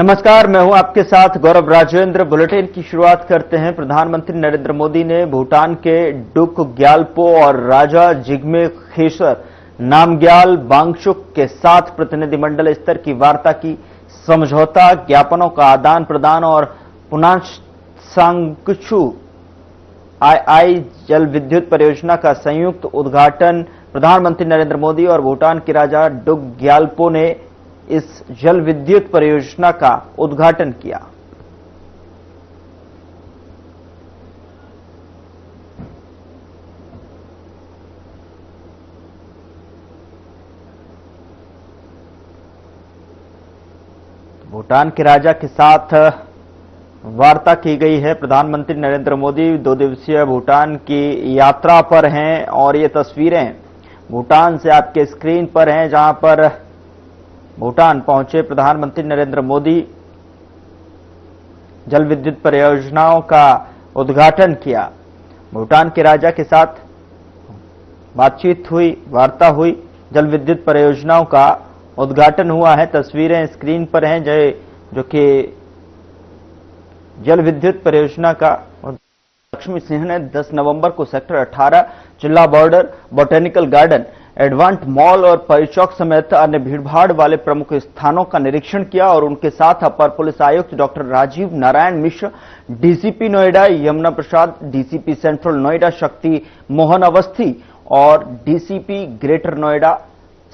नमस्कार, मैं हूं आपके साथ गौरव राजेंद्र। बुलेटिन की शुरुआत करते हैं। प्रधानमंत्री नरेंद्र मोदी ने भूटान के डुक ग्यालपो और राजा जिग्मे खेसर नामग्याल वांगचुक के साथ प्रतिनिधिमंडल स्तर की वार्ता की। समझौता ज्ञापनों का आदान प्रदान और पुनासांगचू आई जल विद्युत परियोजना का संयुक्त उद्घाटन। प्रधानमंत्री नरेंद्र मोदी और भूटान के राजा डुक ग्यालपो ने इस जल विद्युत परियोजना का उद्घाटन किया। भूटान के राजा के साथ वार्ता की गई है। प्रधानमंत्री नरेंद्र मोदी 2 दिवसीय भूटान की यात्रा पर हैं और ये तस्वीरें भूटान से आपके स्क्रीन पर हैं, जहां पर भूटान पहुंचे प्रधानमंत्री नरेंद्र मोदी जल विद्युत परियोजनाओं का उद्घाटन किया। भूटान के राजा के साथ बातचीत हुई, वार्ता हुई, जल विद्युत परियोजनाओं का उद्घाटन हुआ है। तस्वीरें स्क्रीन पर हैं जो कि जल विद्युत परियोजना का लक्ष्मी सिंह ने 10 नवंबर को सेक्टर 18 चिल्ला बॉर्डर, बोटेनिकल गार्डन, एडवांट मॉल और परिचौक समेत अन्य भीड़भाड़ वाले प्रमुख स्थानों का निरीक्षण किया और उनके साथ अपर पुलिस आयुक्त doctor Rajiv Narayan Mishra, DCP Noida Yamuna Prasad, DCP central Noida Shakti Mohan Awasthi और डीसीपी ग्रेटर नोएडा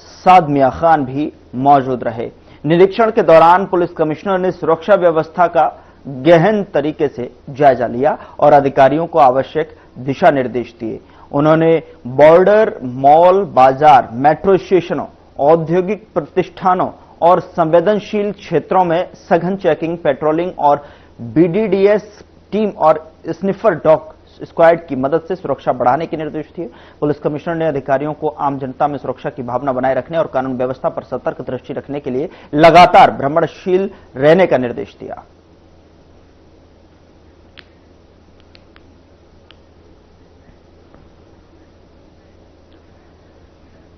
साद मिया खान भी मौजूद रहे। निरीक्षण के दौरान पुलिस कमिश्नर ने सुरक्षा व्यवस्था का गहन तरीके से जायजा लिया और अधिकारियों को आवश्यक दिशा निर्देश दिए। उन्होंने बॉर्डर, मॉल, बाजार, मेट्रो स्टेशनों, औद्योगिक प्रतिष्ठानों और संवेदनशील क्षेत्रों में सघन चेकिंग, पेट्रोलिंग और बीडीडीएस टीम और स्निफर डॉग स्क्वाड की मदद से सुरक्षा बढ़ाने के निर्देश दिए। पुलिस कमिश्नर ने अधिकारियों को आम जनता में सुरक्षा की भावना बनाए रखने और कानून व्यवस्था पर सतर्क दृष्टि रखने के लिए लगातार भ्रमणशील रहने का निर्देश दिया।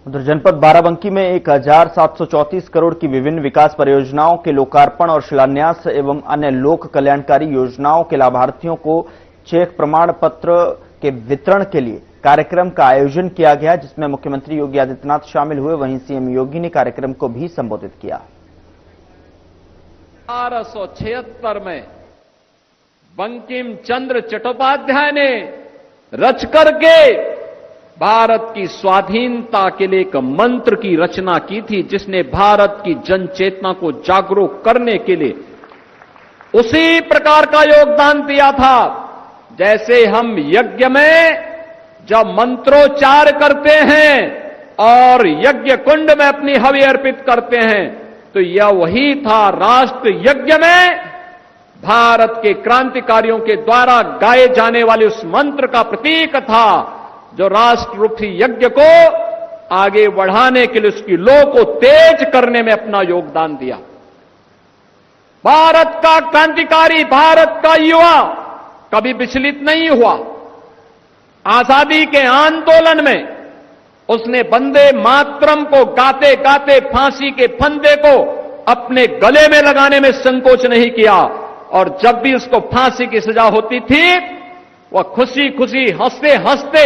उधर जनपद बाराबंकी में 1734 करोड़ की विभिन्न विकास परियोजनाओं के लोकार्पण और शिलान्यास एवं अन्य लोक कल्याणकारी योजनाओं के लाभार्थियों को चेक प्रमाण पत्र के वितरण के लिए कार्यक्रम का आयोजन किया गया, जिसमें मुख्यमंत्री योगी आदित्यनाथ शामिल हुए। वहीं सीएम योगी ने कार्यक्रम को भी संबोधित किया। 1876 में बंकिम चंद्र चट्टोपाध्याय ने रच करके भारत की स्वाधीनता के लिए एक मंत्र की रचना की थी, जिसने भारत की जन चेतना को जागरूक करने के लिए उसी प्रकार का योगदान दिया था। जैसे हम यज्ञ में जब मंत्रोच्चार करते हैं और यज्ञ कुंड में अपनी हवि अर्पित करते हैं, तो यह वही था। राष्ट्र यज्ञ में भारत के क्रांतिकारियों के द्वारा गाए जाने वाले उस मंत्र का प्रतीक था, जो राष्ट्ररूपी यज्ञ को आगे बढ़ाने के लिए उसकी लौ को तेज करने में अपना योगदान दिया। भारत का क्रांतिकारी, भारत का युवा कभी विचलित नहीं हुआ। आजादी के आंदोलन में उसने वंदे मातरम को गाते गाते फांसी के फंदे को अपने गले में लगाने में संकोच नहीं किया, और जब भी उसको फांसी की सजा होती थी, वह खुशी खुशी हंसते हंसते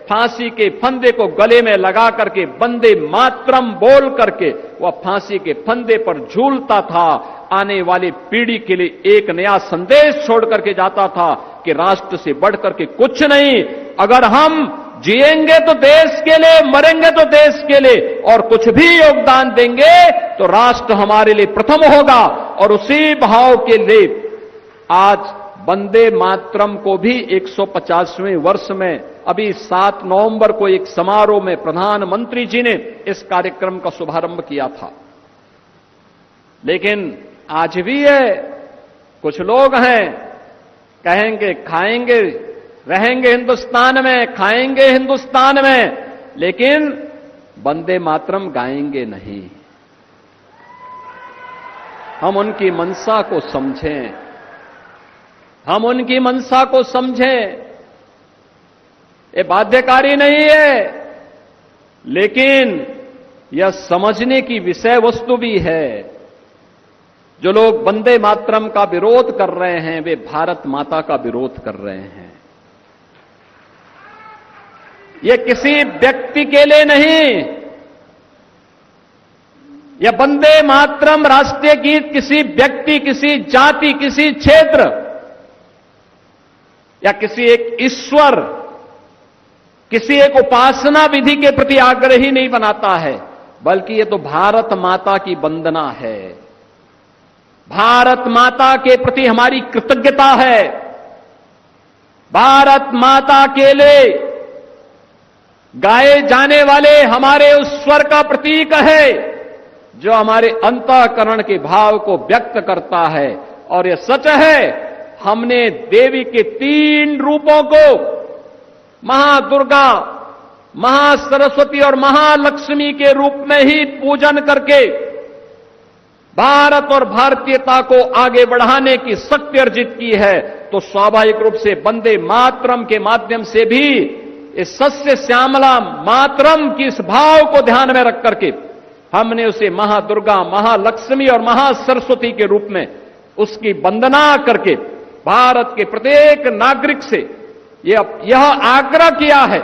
फांसी के फंदे को गले में लगा करके वंदे मातरम बोल करके वह फांसी के फंदे पर झूलता था। आने वाली पीढ़ी के लिए एक नया संदेश छोड़ करके जाता था कि राष्ट्र से बढ़कर के कुछ नहीं। अगर हम जिएंगे तो देश के लिए, मरेंगे तो देश के लिए, और कुछ भी योगदान देंगे तो राष्ट्र हमारे लिए प्रथम होगा। और उसी भाव के लिए आज वंदे मातरम को भी 150वें वर्ष में अभी 7 नवंबर को एक समारोह में प्रधानमंत्री जी ने इस कार्यक्रम का शुभारंभ किया था। लेकिन आज भी है, कुछ लोग हैं कहेंगे खाएंगे, रहेंगे हिंदुस्तान में, खाएंगे हिंदुस्तान में, लेकिन वंदे मातरम गाएंगे नहीं। हम उनकी मंशा को समझें, हम उनकी मंशा को समझें। ये बाध्यकारी नहीं है, लेकिन यह समझने की विषय वस्तु भी है जो लोग वंदे मातरम का विरोध कर रहे हैं वे भारत माता का विरोध कर रहे हैं। ये किसी व्यक्ति के लिए नहीं, यह वंदे मातरम राष्ट्रीय गीत किसी व्यक्ति, किसी जाति, किसी क्षेत्र या किसी एक ईश्वर, किसी एक उपासना विधि के प्रति आग्रही नहीं बनाता है, बल्कि ये तो भारत माता की वंदना है। भारत माता के प्रति हमारी कृतज्ञता है। भारत माता के लिए गाए जाने वाले हमारे उस स्वर का प्रतीक है जो हमारे अंतःकरण के भाव को व्यक्त करता है। और यह सच है, हमने देवी के 3 रूपों को महादुर्गा, महासरस्वती और महालक्ष्मी के रूप में ही पूजन करके भारत और भारतीयता को आगे बढ़ाने की शक्ति अर्जित की है। तो स्वाभाविक रूप से वंदे मातरम के माध्यम से भी इस सस्य श्यामला मातरम की इस भाव को ध्यान में रख करके हमने उसे महादुर्गा, महालक्ष्मी और महासरस्वती के रूप में उसकी वंदना करके भारत के प्रत्येक नागरिक से यह आग्रह किया है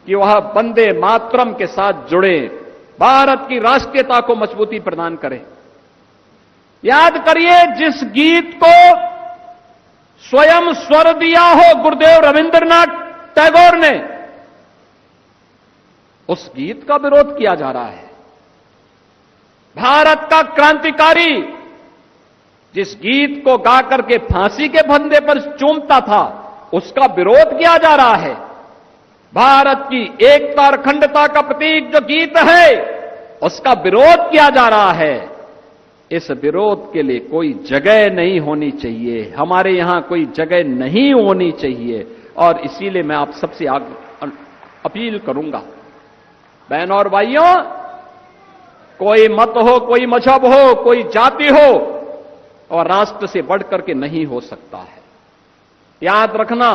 कि वह वंदे मातरम के साथ जुड़े, भारत की राष्ट्रीयता को मजबूती प्रदान करें। याद करिए, जिस गीत को स्वयं स्वर दिया हो गुरुदेव रविंद्रनाथ टैगोर ने, उस गीत का विरोध किया जा रहा है। भारत का क्रांतिकारी जिस गीत को गा करके फांसी के फंदे पर चूमता था, उसका विरोध किया जा रहा है। भारत की एकता और अखंडता का प्रतीक जो गीत है, उसका विरोध किया जा रहा है। इस विरोध के लिए कोई जगह नहीं होनी चाहिए, हमारे यहां कोई जगह नहीं होनी चाहिए। और इसीलिए मैं आप सबसे अपील करूंगा, बहनों और भाइयों, कोई मत हो, कोई मजहब हो, कोई जाति हो, और राष्ट्र से बढ़कर के नहीं हो सकता है। याद रखना,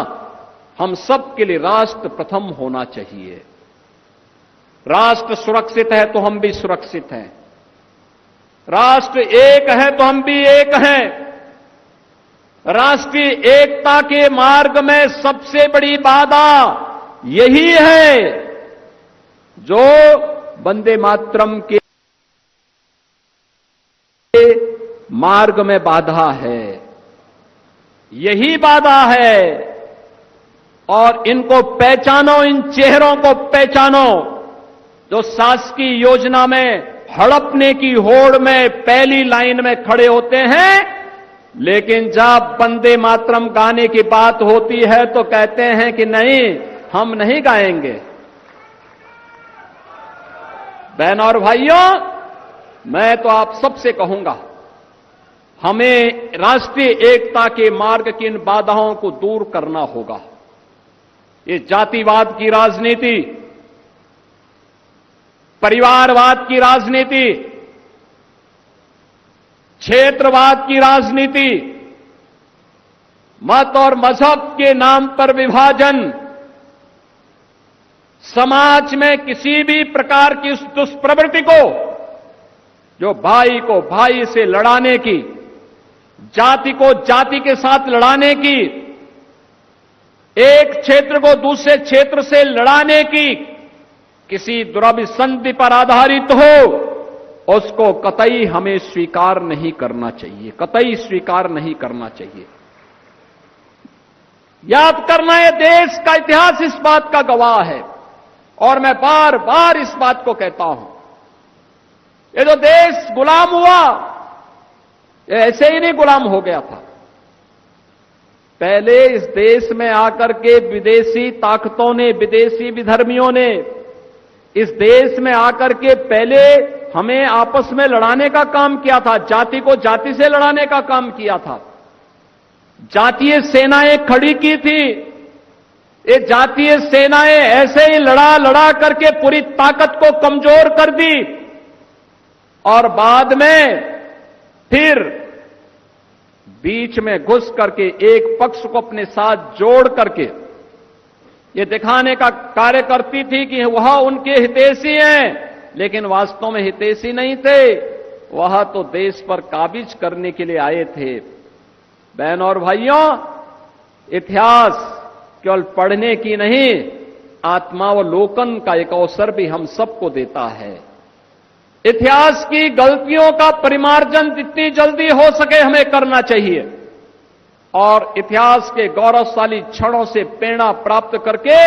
हम सब के लिए राष्ट्र प्रथम होना चाहिए। राष्ट्र सुरक्षित है तो हम भी सुरक्षित हैं। राष्ट्र एक है तो हम भी एक हैं। राष्ट्रीय एकता के मार्ग में सबसे बड़ी बाधा यही है जो वंदे मातरम के मार्ग में बाधा है, यही बाधा है। और इनको पहचानो, इन चेहरों को पहचानो जो शासकीय योजना में हड़पने की होड़ में पहली लाइन में खड़े होते हैं, लेकिन जब वंदे मातरम गाने की बात होती है तो कहते हैं कि नहीं, हम नहीं गाएंगे। बहनों और भाइयों, मैं तो आप सबसे कहूंगा, हमें राष्ट्रीय एकता के मार्ग की इन बाधाओं को दूर करना होगा। ये जातिवाद की राजनीति, परिवारवाद की राजनीति, क्षेत्रवाद की राजनीति, मत और मजहब के नाम पर विभाजन, समाज में किसी भी प्रकार की उस दुष्प्रवृत्ति को जो भाई को भाई से लड़ाने की, जाति को जाति के साथ लड़ाने की, एक क्षेत्र को दूसरे क्षेत्र से लड़ाने की, किसी दुराभिसंधि पर आधारित हो, उसको कतई हमें स्वीकार नहीं करना चाहिए, कतई स्वीकार नहीं करना चाहिए। याद करना, यह देश का इतिहास इस बात का गवाह है और मैं बार बार इस बात को कहता हूं। ये जो देश गुलाम हुआ, ये ऐसे ही नहीं गुलाम हो गया था। पहले इस देश में आकर के विदेशी ताकतों ने, विदेशी विधर्मियों ने इस देश में आकर के पहले हमें आपस में लड़ाने का काम किया था, जाति को जाति से लड़ाने का काम किया था। जातीय सेनाएं खड़ी की थी। ये जातीय सेनाएं ऐसे ही लड़ा लड़ा करके पूरी ताकत को कमजोर कर दी और बाद में फिर बीच में घुस करके एक पक्ष को अपने साथ जोड़ करके ये दिखाने का कार्य करती थी कि वह उनके हितैषी हैं, लेकिन वास्तव में हितैषी नहीं थे। वह तो देश पर काबिज करने के लिए आए थे। बहन और भाइयों, इतिहास केवल पढ़ने की नहीं, आत्मावलोकन का एक अवसर भी हम सबको देता है। इतिहास की गलतियों का परिमार्जन जितनी जल्दी हो सके हमें करना चाहिए और इतिहास के गौरवशाली क्षणों से प्रेरणा प्राप्त करके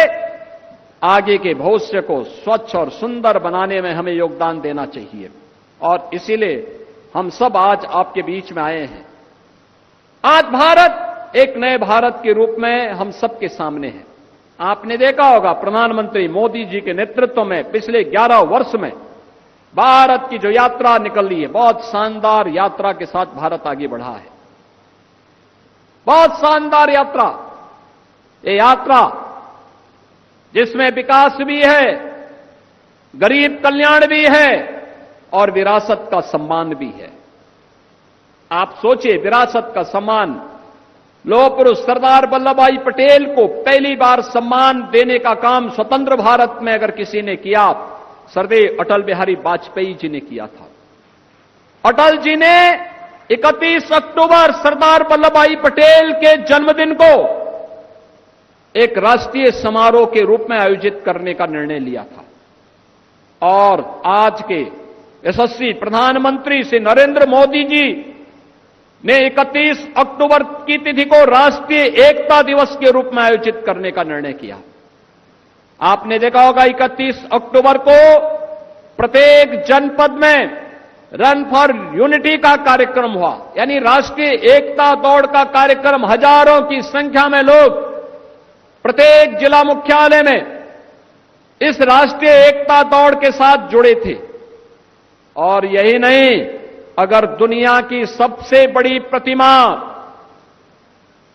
आगे के भविष्य को स्वच्छ और सुंदर बनाने में हमें योगदान देना चाहिए। और इसीलिए हम सब आज आपके बीच में आए हैं। आज भारत एक नए भारत के रूप में हम सबके सामने है। आपने देखा होगा प्रधानमंत्री मोदी जी के नेतृत्व में पिछले 11 वर्ष में भारत की जो यात्रा निकल रही है, बहुत शानदार यात्रा के साथ भारत आगे बढ़ा है। बहुत शानदार यात्रा, ये यात्रा जिसमें विकास भी है, गरीब कल्याण भी है और विरासत का सम्मान भी है। आप सोचिए, विरासत का सम्मान, लौह पुरुष सरदार वल्लभ भाई पटेल को पहली बार सम्मान देने का काम स्वतंत्र भारत में अगर किसी ने किया, सरदेव अटल बिहारी वाजपेयी जी ने किया था। अटल जी ने 31 अक्टूबर सरदार वल्लभ भाई पटेल के जन्मदिन को एक राष्ट्रीय समारोह के रूप में आयोजित करने का निर्णय लिया था और आज के यशस्वी प्रधानमंत्री श्री नरेंद्र मोदी जी ने 31 अक्टूबर की तिथि को राष्ट्रीय एकता दिवस के रूप में आयोजित करने का निर्णय किया। आपने देखा होगा 31 अक्टूबर को प्रत्येक जनपद में रन फॉर यूनिटी का कार्यक्रम हुआ, यानी राष्ट्रीय एकता दौड़ का कार्यक्रम। हजारों की संख्या में लोग प्रत्येक जिला मुख्यालय में इस राष्ट्रीय एकता दौड़ के साथ जुड़े थे। और यही नहीं, अगर दुनिया की सबसे बड़ी प्रतिमा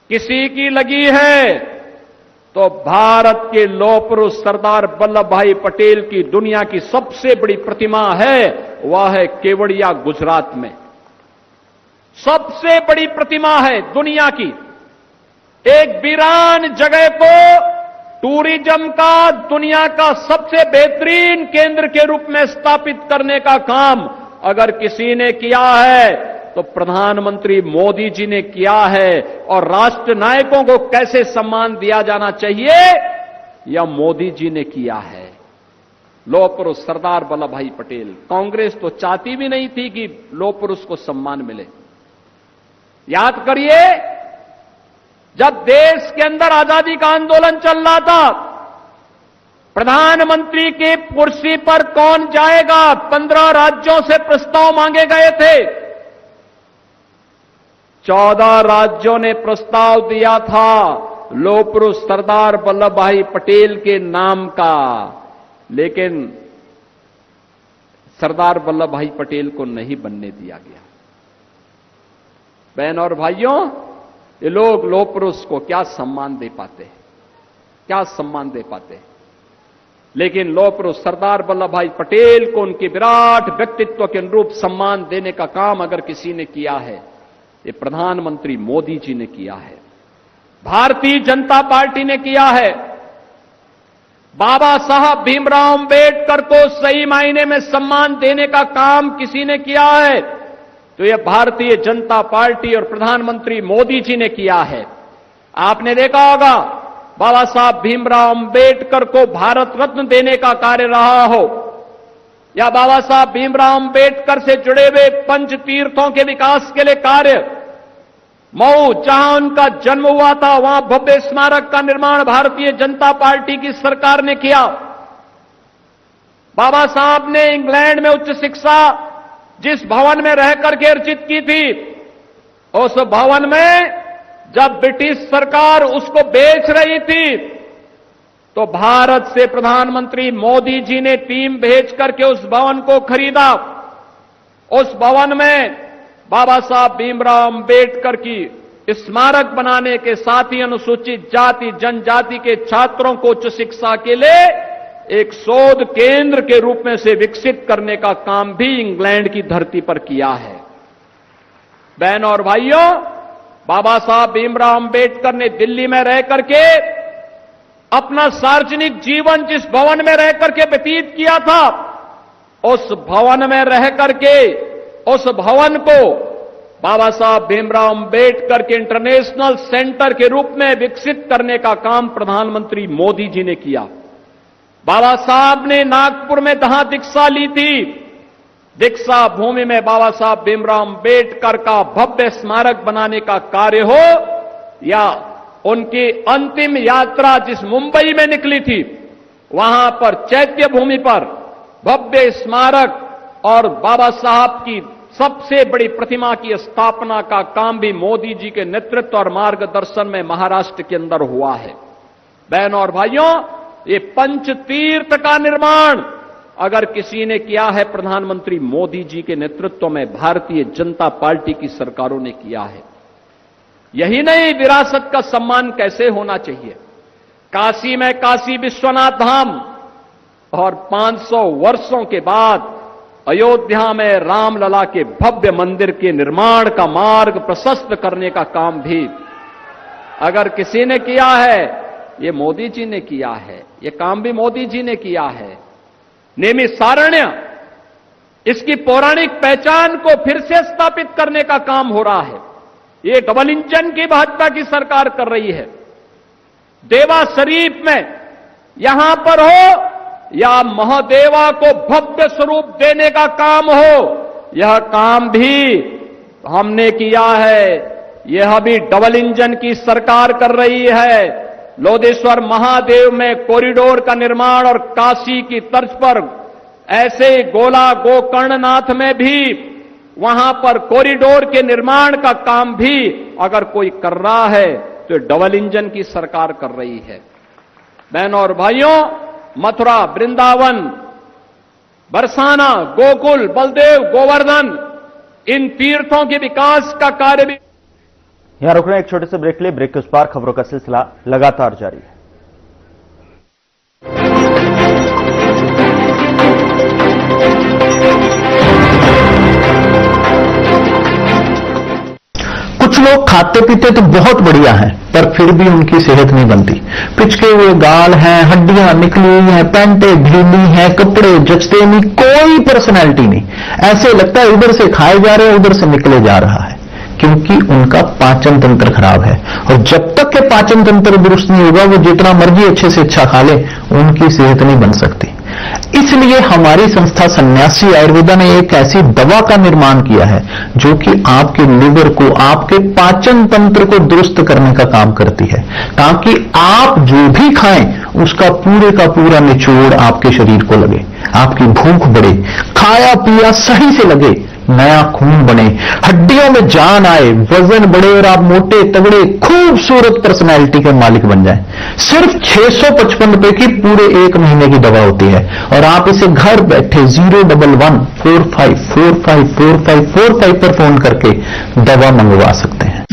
किसी की लगी है तो भारत के लौह पुरुष सरदार वल्लभ भाई पटेल की दुनिया की सबसे बड़ी प्रतिमा है, वह है केवड़िया गुजरात में। सबसे बड़ी प्रतिमा है दुनिया की। एक वीरान जगह को टूरिज्म का दुनिया का सबसे बेहतरीन केंद्र के रूप में स्थापित करने का काम अगर किसी ने किया है तो प्रधानमंत्री मोदी जी ने किया है। और राष्ट्र नायकों को कैसे सम्मान दिया जाना चाहिए, यह मोदी जी ने किया है। लौह पुरुष सरदार वल्लभ भाई पटेल। कांग्रेस तो चाहती भी नहीं थी कि लौह पुरुष को सम्मान मिले। याद करिए, जब देश के अंदर आजादी का आंदोलन चल रहा था, प्रधानमंत्री की कुर्सी पर कौन जाएगा, 15 राज्यों से प्रस्ताव मांगे गए थे। 14 राज्यों ने प्रस्ताव दिया था लौह पुरुष सरदार वल्लभ भाई पटेल के नाम का, लेकिन सरदार वल्लभ भाई पटेल को नहीं बनने दिया गया। बहन और भाइयों, ये लोग लौह पुरुष को क्या सम्मान दे पाते हैं, क्या सम्मान दे पाते हैं। लेकिन लौह पुरुष सरदार वल्लभ भाई पटेल को उनके विराट व्यक्तित्व के अनुरूप सम्मान देने का काम अगर किसी ने किया है, ये प्रधानमंत्री मोदी जी ने किया है, भारतीय जनता पार्टी ने किया है। बाबा साहब भीमराव अंबेडकर को सही मायने में सम्मान देने का काम किसी ने किया है तो यह भारतीय जनता पार्टी और प्रधानमंत्री मोदी जी ने किया है। आपने देखा होगा, बाबा साहब भीमराव अंबेडकर को भारत रत्न देने का कार्य रहा हो या बाबा साहब भीमराव अंबेडकर से जुड़े हुए पंच तीर्थों के विकास के लिए कार्य, मऊ जहां उनका जन्म हुआ था वहां भव्य स्मारक का निर्माण भारतीय जनता पार्टी की सरकार ने किया। बाबा साहब ने इंग्लैंड में उच्च शिक्षा जिस भवन में रहकर के अर्जित की थी, उस भवन में जब ब्रिटिश सरकार उसको बेच रही थी तो भारत से प्रधानमंत्री मोदी जी ने टीम भेज करके उस भवन को खरीदा। उस भवन में बाबा साहब भीमराव अंबेडकर की स्मारक बनाने के साथ ही अनुसूचित जाति जनजाति के छात्रों को उच्च शिक्षा के लिए एक शोध केंद्र के रूप में से विकसित करने का काम भी इंग्लैंड की धरती पर किया है। बहन और भाइयों, बाबा साहब भीमराव अंबेडकर ने दिल्ली में रह करके अपना सार्वजनिक जीवन जिस भवन में रह करके व्यतीत किया था, उस भवन में रह करके उस भवन को बाबा साहब भीमराव अंबेडकर के इंटरनेशनल सेंटर के रूप में विकसित करने का काम प्रधानमंत्री मोदी जी ने किया। बाबा साहब ने नागपुर में जहां दीक्षा ली थी, दीक्षा भूमि में बाबा साहब भीमराव अंबेडकर का भव्य स्मारक बनाने का कार्य हो, या उनकी अंतिम यात्रा जिस मुंबई में निकली थी, वहां पर चैत्य भूमि पर भव्य स्मारक और बाबा साहब की सबसे बड़ी प्रतिमा की स्थापना का काम भी मोदी जी के नेतृत्व और मार्गदर्शन में महाराष्ट्र के अंदर हुआ है। बहनों और भाइयों, ये पंचतीर्थ का निर्माण अगर किसी ने किया है, प्रधानमंत्री मोदी जी के नेतृत्व में भारतीय जनता पार्टी की सरकारों ने किया है। यही नहीं, विरासत का सम्मान कैसे होना चाहिए। काशी में काशी विश्वनाथ धाम और 500 वर्षों के बाद अयोध्या में रामलला के भव्य मंदिर के निर्माण का मार्ग प्रशस्त करने का काम भी अगर किसी ने किया है, ये मोदी जी ने किया है। ये काम भी मोदी जी ने किया है। नैमिषारण्य, इसकी पौराणिक पहचान को फिर से स्थापित करने का काम हो रहा है। ये डबल इंजन की भाजपा की सरकार कर रही है। देवा शरीफ में यहां पर हो या महादेवा को भव्य स्वरूप देने का काम हो, यह काम भी हमने किया है। यह भी डबल इंजन की सरकार कर रही है। लोधेश्वर महादेव में कॉरिडोर का निर्माण और काशी की तर्ज पर ऐसे गोला गोकर्णनाथ में भी वहां पर कॉरिडोर के निर्माण का काम भी अगर कोई कर रहा है तो डबल इंजन की सरकार कर रही है। बहनों और भाइयों, मथुरा, वृंदावन, बरसाना, गोकुल, बलदेव, गोवर्धन, इन तीर्थों के विकास का कार्य भी। यहां रुक रहे हैं एक छोटे से ब्रेक के लिए। ब्रेक के उस पार खबरों का सिलसिला लगातार जारी है। कुछ लोग खाते पीते तो बहुत बढ़िया हैं, पर फिर भी उनकी सेहत नहीं बनती। पिचके हुए गाल हैं, हड्डियां निकली हुई हैं, पैंटें ढीली हैं, कपड़े जचते नहीं, कोई पर्सनैलिटी नहीं। ऐसे लगता है उधर से खाए जा रहे हैं, उधर से निकले जा रहा है, क्योंकि उनका पाचन तंत्र खराब है। और जब तक के पाचन तंत्र दुरुस्त नहीं होगा, वो जितना मर्जी अच्छे से अच्छा खा ले, उनकी सेहत नहीं बन सकती। इसलिए हमारी संस्था सन्यासी आयुर्वेदा ने एक ऐसी दवा का निर्माण किया है जो कि आपके लिवर को, आपके पाचन तंत्र को दुरुस्त करने का काम करती है, ताकि आप जो भी खाएं उसका पूरे का पूरा निचोड़ आपके शरीर को लगे, आपकी भूख बढ़े, खाया पिया सही से लगे, नया खून बने, हड्डियों में जान आए, वजन बढ़े और आप मोटे तगड़े खूबसूरत पर्सनैलिटी के मालिक बन जाएं। सिर्फ 655 रुपए की पूरे 1 महीने की दवा होती है और आप इसे घर बैठे 01145454545 पर फोन करके दवा मंगवा सकते हैं।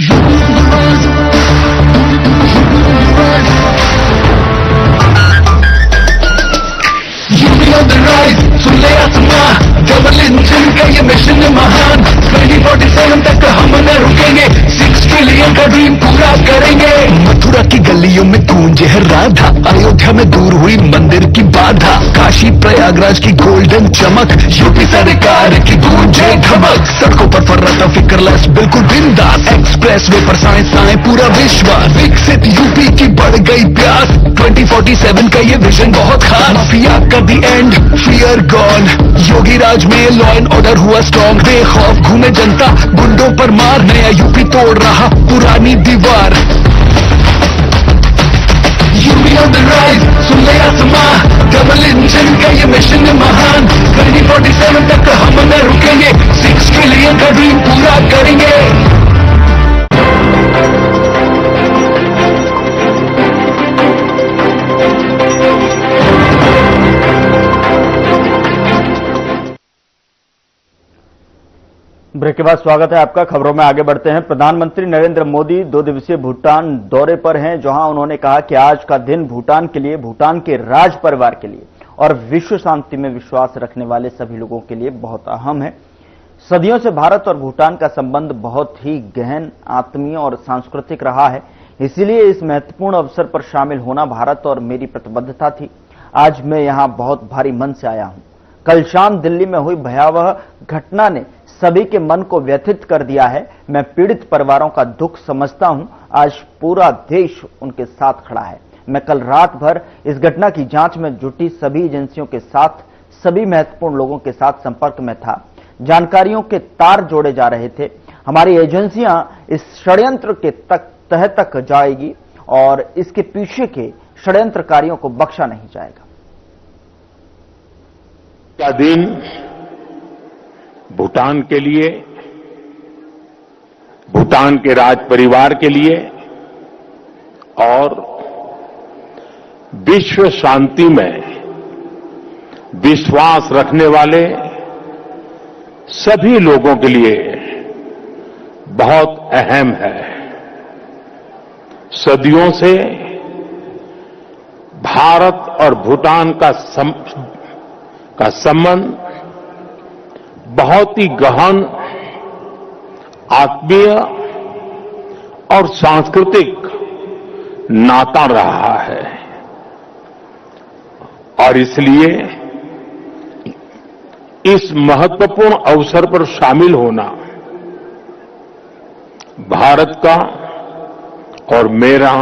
डबल इंजन का ये मिशन महान, 2047 तक हम न रुकेंगे, 6 ट्रिलियन का ड्रीम पूरा करेंगे। मथुरा की गलियों में गूंजे है राधा, अयोध्या में दूर हुई मंदिर की बाधा, काशी प्रयागराज की गोल्डन चमक, यूपी सरकार की गूंजे धमक। सड़कों पर फर्राता फिक्रलेस बिल्कुल बिंदास, एक्सप्रेस वे पर साइंस आए पूरा विश्वास। विकसित यूपी की बढ़ गई प्यास, 2047 का ये विजन बहुत खास। माफिया का दी एंड, फियर गॉन, योगी राज में लॉ एंड ऑर्डर हुआ स्ट्रॉन्ग। बेखौफ घूमे जनता, गुंडों पर मार, नया यूपी तोड़ रहा पुरानी दीवार। यूपी ऑन द राइज, सुन ले आसमां, डबल इंजन का ये मिशन महान, 2047 तक हम न रुकेंगे, 6 ट्रिलियन का ड्रीम पूरा करेंगे। ब्रेक के बाद स्वागत है आपका। खबरों में आगे बढ़ते हैं। प्रधानमंत्री नरेंद्र मोदी 2 दिवसीय भूटान दौरे पर हैं, जहां उन्होंने कहा कि आज का दिन भूटान के लिए, भूटान के राज परिवार के लिए और विश्व शांति में विश्वास रखने वाले सभी लोगों के लिए बहुत अहम है। सदियों से भारत और भूटान का संबंध बहुत ही गहन, आत्मीय और सांस्कृतिक रहा है। इसीलिए इस महत्वपूर्ण अवसर पर शामिल होना भारत और मेरी प्रतिबद्धता थी। आज मैं यहां बहुत भारी मन से आया हूं। कल शाम दिल्ली में हुई भयावह घटना ने सभी के मन को व्यथित कर दिया है। मैं पीड़ित परिवारों का दुख समझता हूं। आज पूरा देश उनके साथ खड़ा है। मैं कल रात भर इस घटना की जांच में जुटी सभी एजेंसियों के साथ, सभी महत्वपूर्ण लोगों के साथ संपर्क में था। जानकारियों के तार जोड़े जा रहे थे। हमारी एजेंसियां इस षड्यंत्र के तह तक जाएगी और इसके पीछे के षड्यंत्रकारियों को बख्शा नहीं जाएगा। का दिन भूटान के लिए, भूटान के राज परिवार के लिए और विश्व शांति में विश्वास रखने वाले सभी लोगों के लिए बहुत अहम है। सदियों से भारत और भूटान का संबंध बहुत ही गहन, आत्मीय और सांस्कृतिक नाता रहा है और इसलिए इस महत्वपूर्ण अवसर पर शामिल होना भारत का और मेरा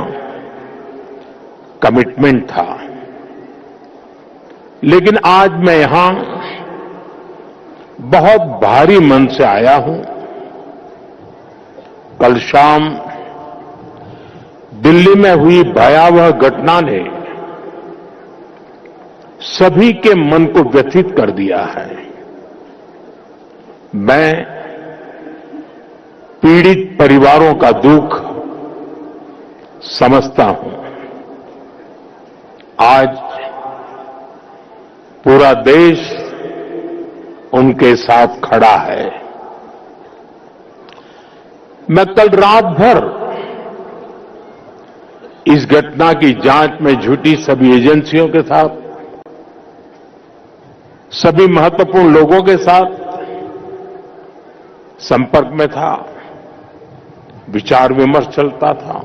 कमिटमेंट था। लेकिन आज मैं यहां बहुत भारी मन से आया हूं। कल शाम दिल्ली में हुई भयावह घटना ने सभी के मन को व्यथित कर दिया है। मैं पीड़ित परिवारों का दुख समझता हूं। आज पूरा देश उनके साथ खड़ा है। मैं कल रात भर इस घटना की जांच में जुटी सभी एजेंसियों के साथ, सभी महत्वपूर्ण लोगों के साथ संपर्क में था, विचार विमर्श चलता था,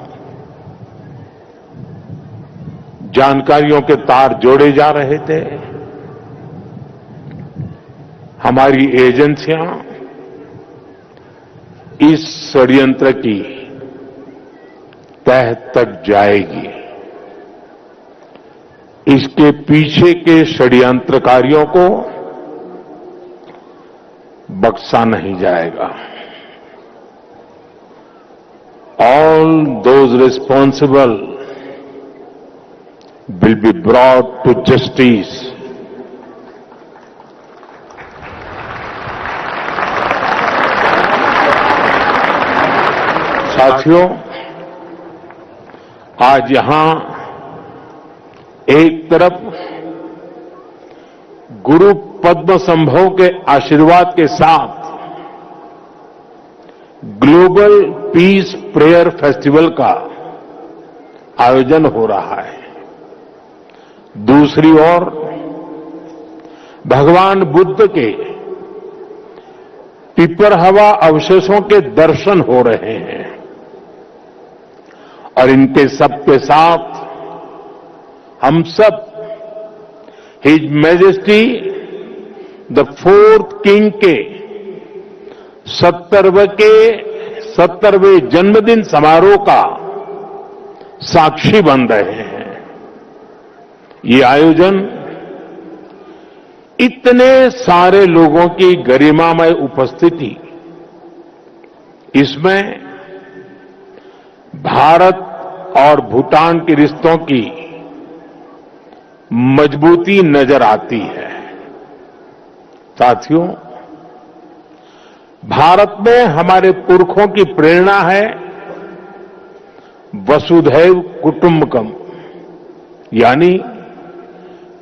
जानकारियों के तार जोड़े जा रहे थे। हमारी एजेंसियां इस षड्यंत्र की तह तक जाएगी। इसके पीछे के षड्यंत्रकारियों को बख्शा नहीं जाएगा। All those responsible will be brought to justice. साथियों, आज यहां एक तरफ गुरु पद्म संभव के आशीर्वाद के साथ ग्लोबल पीस प्रेयर फेस्टिवल का आयोजन हो रहा है। दूसरी ओर भगवान बुद्ध के पिपरहवा अवशेषों के दर्शन हो रहे हैं और इनके सबके साथ हम सब his majesty the fourth king के 70वें जन्मदिन समारोह का साक्षी बन रहे हैं। ये आयोजन इतने सारे लोगों की गरिमामय उपस्थिति, इसमें भारत और भूटान के रिश्तों की मजबूती नजर आती है। साथियों, भारत में हमारे पुरखों की प्रेरणा है वसुधैव कुटुंबकम, यानी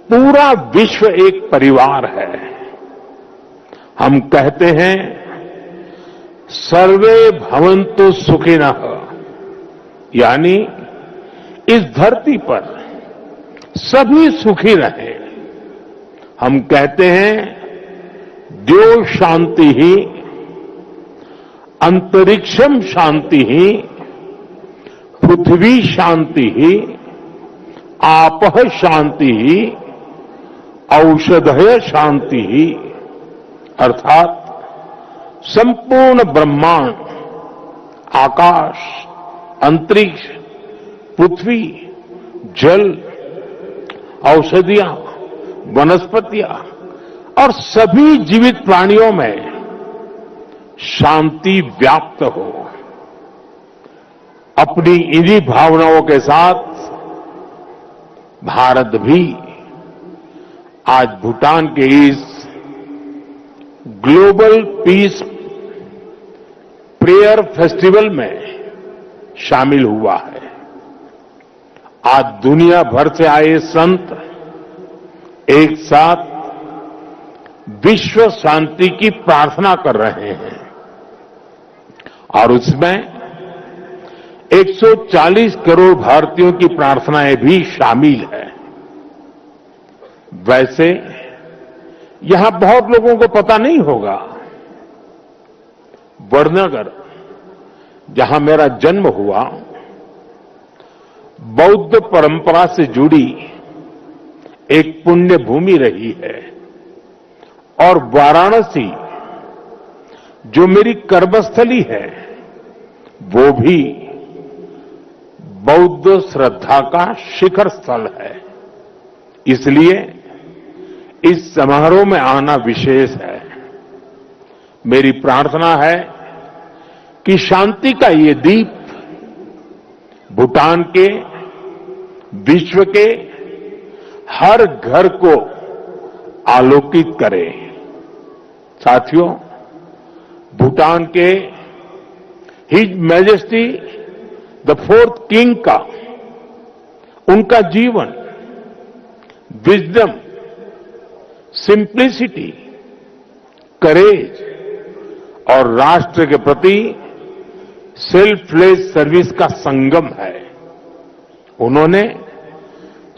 पूरा विश्व एक परिवार है। हम कहते हैं सर्वे भवन्तु सुखिनः, यानी इस धरती पर सभी सुखी रहें। हम कहते हैं द्यो शांति ही अंतरिक्षम शांति ही पृथ्वी शांति ही आपः शांति ही औषधय शांति ही, अर्थात संपूर्ण ब्रह्मांड, आकाश, अंतरिक्ष, पृथ्वी, जल, औषधियां, वनस्पतियां और सभी जीवित प्राणियों में शांति व्याप्त हो। अपनी इन्हीं भावनाओं के साथ भारत भी आज भूटान के इस ग्लोबल पीस प्रेयर फेस्टिवल में शामिल हुआ है। आज दुनिया भर से आए संत एक साथ विश्व शांति की प्रार्थना कर रहे हैं और उसमें 140 करोड़ भारतीयों की प्रार्थनाएं भी शामिल है। वैसे यहां बहुत लोगों को पता नहीं होगा, वडनगर, जहां मेरा जन्म हुआ, बौद्ध परंपरा से जुड़ी एक पुण्य भूमि रही है और वाराणसी, जो मेरी कर्मस्थली है, वो भी बौद्ध श्रद्धा का शिखर स्थल है। इसलिए इस समारोह में आना विशेष है। मेरी प्रार्थना है कि शांति का ये दीप भूटान के, विश्व के हर घर को आलोकित करे। साथियों, भूटान के his majesty the 4th king का, उनका जीवन विजडम, सिंप्लिसिटी, करेज और राष्ट्र के प्रति सेल्फलेस सर्विस का संगम है। उन्होंने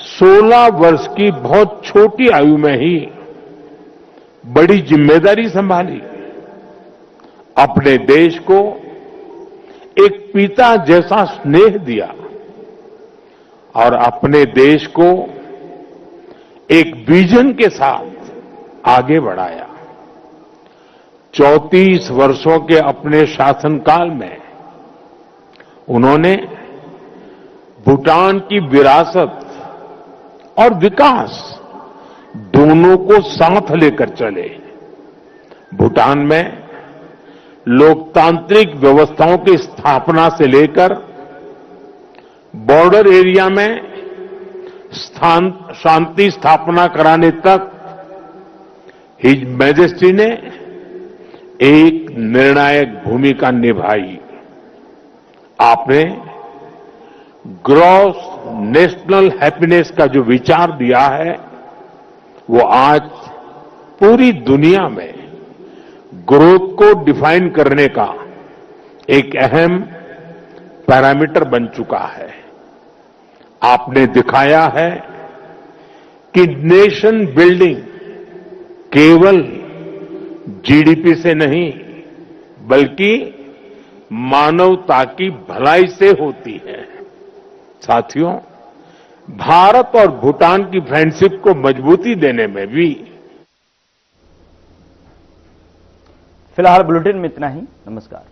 16 वर्ष की बहुत छोटी आयु में ही बड़ी जिम्मेदारी संभाली, अपने देश को एक पिता जैसा स्नेह दिया और अपने देश को एक विजन के साथ आगे बढ़ाया। 34 वर्षों के अपने शासनकाल में उन्होंने भूटान की विरासत और विकास दोनों को साथ लेकर चले। भूटान में लोकतांत्रिक व्यवस्थाओं की स्थापना से लेकर बॉर्डर एरिया में शांति स्थापना कराने तक हिज मैजेस्टी ने एक निर्णायक भूमिका निभाई। आपने ग्रॉस नेशनल हैप्पीनेस का जो विचार दिया है, वो आज पूरी दुनिया में ग्रोथ को डिफाइन करने का एक अहम पैरामीटर बन चुका है। आपने दिखाया है कि नेशन बिल्डिंग केवल जीडीपी से नहीं, बल्कि मानवता की भलाई से होती है। साथियों, भारत और भूटान की फ्रेंडशिप को मजबूती देने में भी। फिलहाल बुलेटिन में इतना ही। नमस्कार।